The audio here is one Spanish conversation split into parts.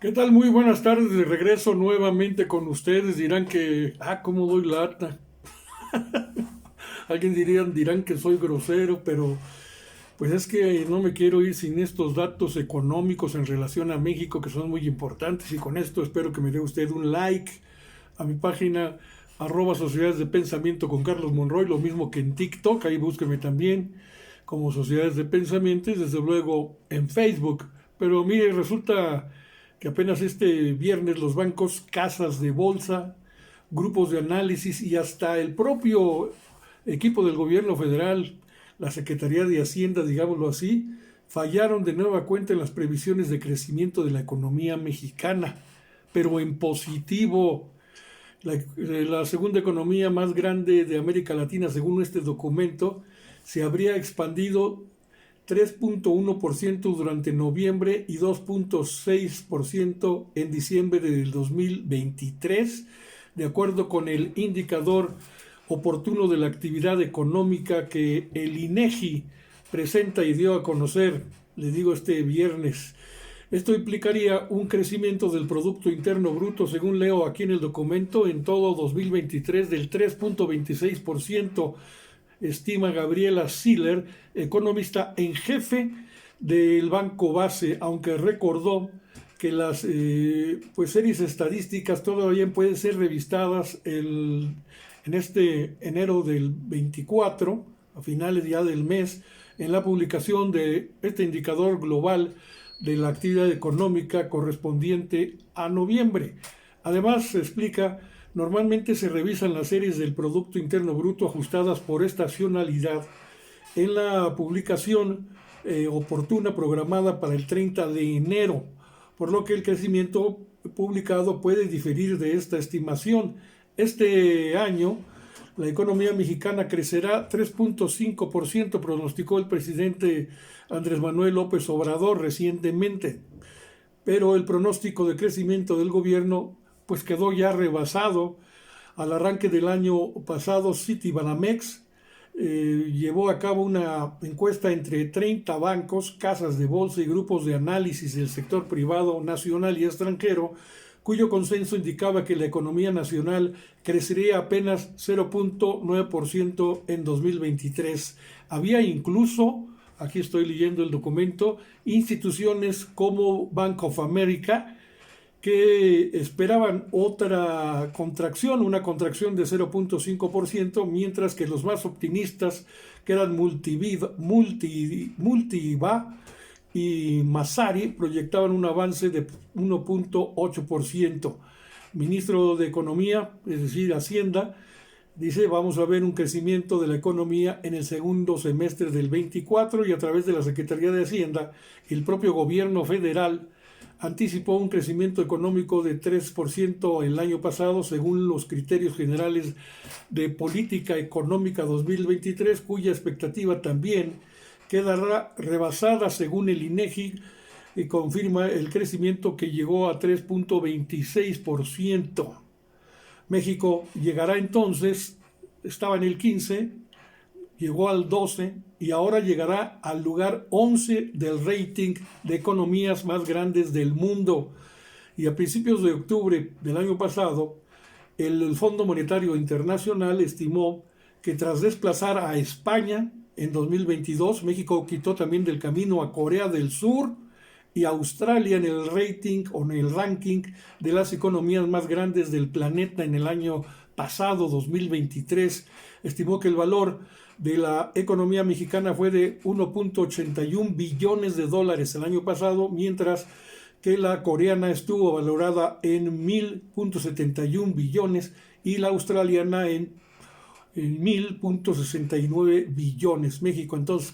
¿Qué tal? Muy buenas tardes, de regreso nuevamente con ustedes. Dirán que, cómo doy lata. Alguien dirán que soy grosero, pero pues es que no me quiero ir sin estos datos económicos en relación a México que son muy importantes. Y con esto espero que me dé usted un like a mi página @Sociedades de Pensamiento con Carlos Monroy, lo mismo que en TikTok, ahí búsqueme también como Sociedades de Pensamiento y desde luego en Facebook. Pero mire, resulta que apenas este viernes los bancos, casas de bolsa, grupos de análisis y hasta el propio equipo del gobierno federal, la Secretaría de Hacienda, digámoslo así, fallaron de nueva cuenta en las previsiones de crecimiento de la economía mexicana, pero en positivo. La segunda economía más grande de América Latina, según este documento, se habría expandido 3.1% durante noviembre y 2.6% en diciembre del 2023, de acuerdo con el indicador oportuno de la actividad económica que el INEGI presenta y dio a conocer, le digo, este viernes. Esto implicaría un crecimiento del Producto Interno Bruto, según leo aquí en el documento, en todo 2023 del 3.26%, estima Gabriela Siller, economista en jefe del Banco Base, aunque recordó que las series estadísticas todavía pueden ser revistadas en este enero del 24, a finales ya del mes, en la publicación de este indicador global de la actividad económica correspondiente a noviembre. Además, se explica, normalmente se revisan las series del Producto Interno Bruto ajustadas por estacionalidad en la publicación oportuna programada para el 30 de enero, por lo que el crecimiento publicado puede diferir de esta estimación. Este año, la economía mexicana crecerá 3.5%, pronosticó el presidente Andrés Manuel López Obrador recientemente, pero el pronóstico de crecimiento del gobierno pues quedó ya rebasado. Al arranque del año pasado, Citibanamex llevó a cabo una encuesta entre 30 bancos, casas de bolsa y grupos de análisis del sector privado nacional y extranjero, cuyo consenso indicaba que la economía nacional crecería apenas 0.9% en 2023. Había incluso, aquí estoy leyendo el documento, instituciones como Bank of America que esperaban otra contracción, una contracción de 0.5%, mientras que los más optimistas, que eran Multiba y Masari, proyectaban un avance de 1.8%. Ministro de Economía, es decir, Hacienda, dice, vamos a ver un crecimiento de la economía en el segundo semestre del 24 y a través de la Secretaría de Hacienda, el propio gobierno federal anticipó un crecimiento económico de 3% el año pasado, según los criterios generales de política económica 2023, cuya expectativa también quedará rebasada según el INEGI y confirma el crecimiento que llegó a 3.26%. México llegará entonces, estaba en el 15, llegó al 12 y ahora llegará al lugar 11 del rating de economías más grandes del mundo. Y a principios de octubre del año pasado, el Fondo Monetario Internacional estimó que tras desplazar a España en 2022, México quitó también del camino a Corea del Sur y Australia en el rating o en el ranking de las economías más grandes del planeta en el año pasado, 2023. Estimó que el valor de la economía mexicana fue de 1.81 billones de dólares el año pasado, mientras que la coreana estuvo valorada en 1.000.71 billones y la australiana en 1.000.69 billones. México entonces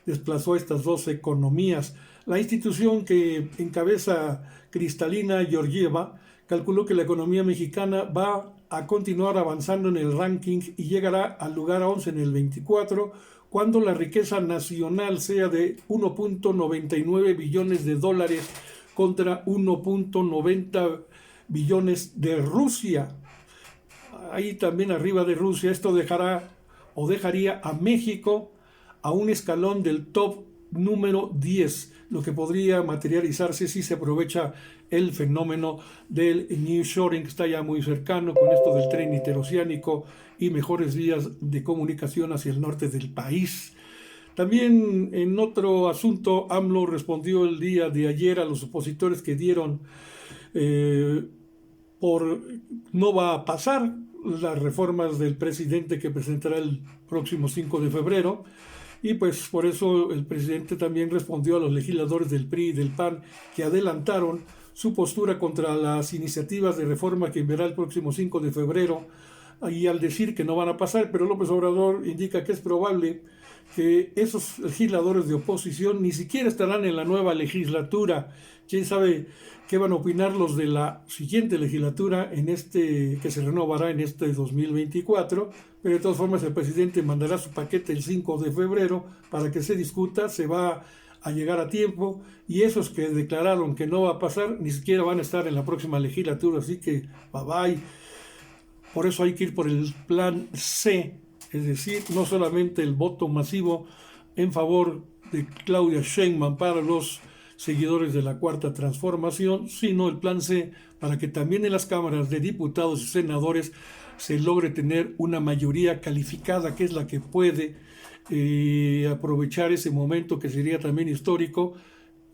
desplazó a estas dos economías. La institución que encabeza Cristalina Georgieva calculó que la economía mexicana va a continuar avanzando en el ranking y llegará al lugar 11 en el 24, cuando la riqueza nacional sea de 1.99 billones de dólares contra 1.90 billones de Rusia. Ahí también arriba de Rusia, esto dejaría a México a un escalón del top número 10. lo que podría materializarse si se aprovecha el fenómeno del nearshoring, que está ya muy cercano con esto del tren interoceánico y mejores vías de comunicación hacia el norte del país. También en otro asunto, AMLO respondió el día de ayer a los opositores que dieron no va a pasar las reformas del presidente que presentará el próximo 5 de febrero. Y pues por eso el presidente también respondió a los legisladores del PRI y del PAN que adelantaron su postura contra las iniciativas de reforma que enviará el próximo 5 de febrero, y al decir que no van a pasar, pero López Obrador indica que es probable que esos legisladores de oposición ni siquiera estarán en la nueva legislatura. ¿Quién sabe qué van a opinar los de la siguiente legislatura que se renovará en este 2024? Pero de todas formas el presidente mandará su paquete el 5 de febrero para que se discuta, se va a llegar a tiempo, y esos que declararon que no va a pasar ni siquiera van a estar en la próxima legislatura, así que bye bye. Por eso hay que ir por el plan C, es decir, no solamente el voto masivo en favor de Claudia Sheinbaum para los seguidores de la Cuarta Transformación, sino el plan C para que también en las cámaras de diputados y senadores se logre tener una mayoría calificada, que es la que puede aprovechar ese momento que sería también histórico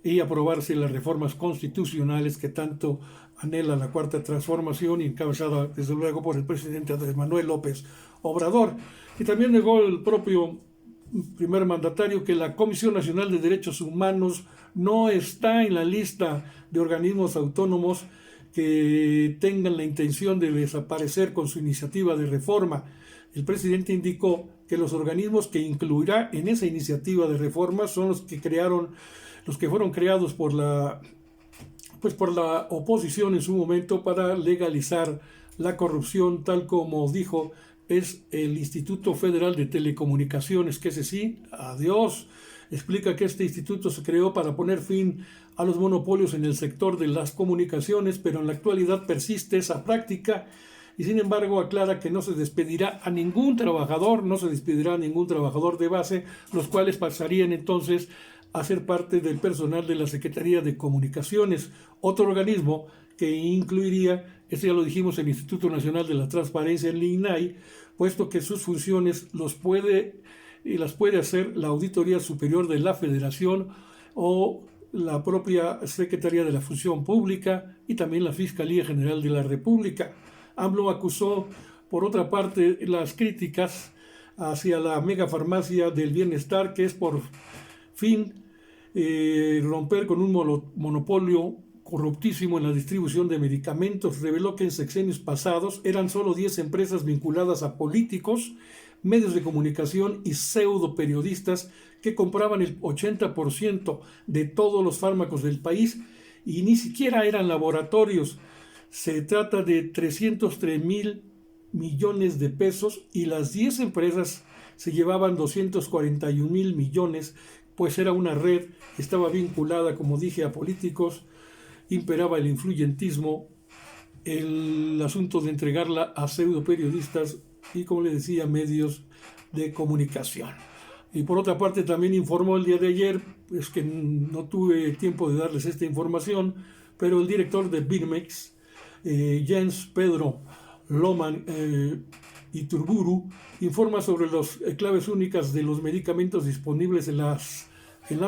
y aprobarse las reformas constitucionales que tanto anhela la Cuarta Transformación, y encabezada desde luego por el presidente Andrés Manuel López Obrador. Y también negó el propio primer mandatario que la Comisión Nacional de Derechos Humanos no está en la lista de organismos autónomos que tengan la intención de desaparecer con su iniciativa de reforma. El presidente indicó que los organismos que incluirá en esa iniciativa de reforma son los que fueron creados por la oposición en su momento para legalizar la corrupción, tal como dijo, es el Instituto Federal de Telecomunicaciones, que ese sí, adiós. Explica que este instituto se creó para poner fin a los monopolios en el sector de las comunicaciones, pero en la actualidad persiste esa práctica, y sin embargo aclara que no se despedirá a ningún trabajador de base, los cuales pasarían entonces a ser parte del personal de la Secretaría de Comunicaciones. Otro organismo que incluiría, ya lo dijimos, el Instituto Nacional de la Transparencia, el INAI, puesto que sus funciones las puede hacer la Auditoría Superior de la Federación o la propia Secretaría de la Función Pública y también la Fiscalía General de la República. AMLO acusó, por otra parte, las críticas hacia la megafarmacia del bienestar, que es por fin romper con un monopolio corruptísimo en la distribución de medicamentos. Reveló que en sexenios pasados eran solo 10 empresas vinculadas a políticos, medios de comunicación y pseudo periodistas que compraban el 80% de todos los fármacos del país, y ni siquiera eran laboratorios. Se trata de 303,000 millones de pesos, y las 10 empresas se llevaban 241,000 millones, pues era una red que estaba vinculada, como dije, a políticos, imperaba el influyentismo, el asunto de entregarla a pseudo periodistas y, como le decía, medios de comunicación. Y por otra parte también informó el día de ayer, pues que no tuve tiempo de darles esta información, pero el director de Birmex, Jens Pedro Loman Iturburu, informa sobre las claves únicas de los medicamentos disponibles en la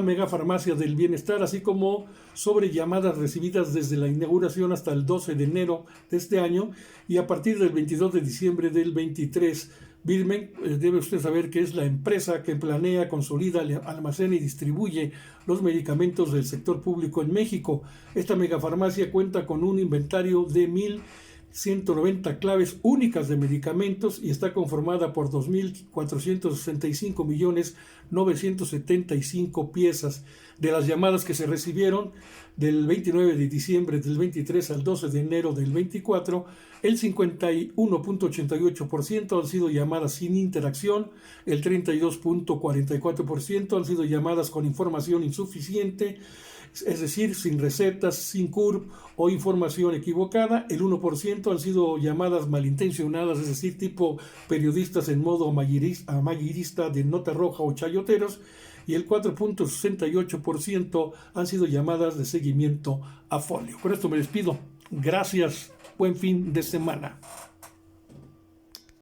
megafarmacia del bienestar, así como sobre llamadas recibidas desde la inauguración hasta el 12 de enero de este año y a partir del 22 de diciembre del 23. Birmex, debe usted saber que es la empresa que planea, consolida, almacena y distribuye los medicamentos del sector público en México. Esta megafarmacia cuenta con un inventario de 1,190 claves únicas de medicamentos y está conformada por 2,465,975 piezas. De las llamadas que se recibieron del 29 de diciembre del 23 al 12 de enero del 24, el 51,88% han sido llamadas sin interacción, el 32,44% han sido llamadas con información insuficiente, es decir, sin recetas, sin CURP o información equivocada. El 1% han sido llamadas malintencionadas, es decir, tipo periodistas en modo amarillista de nota roja o chayoteros. y el 4.68% han sido llamadas de seguimiento a folio. Con esto me despido. Gracias. Buen fin de semana.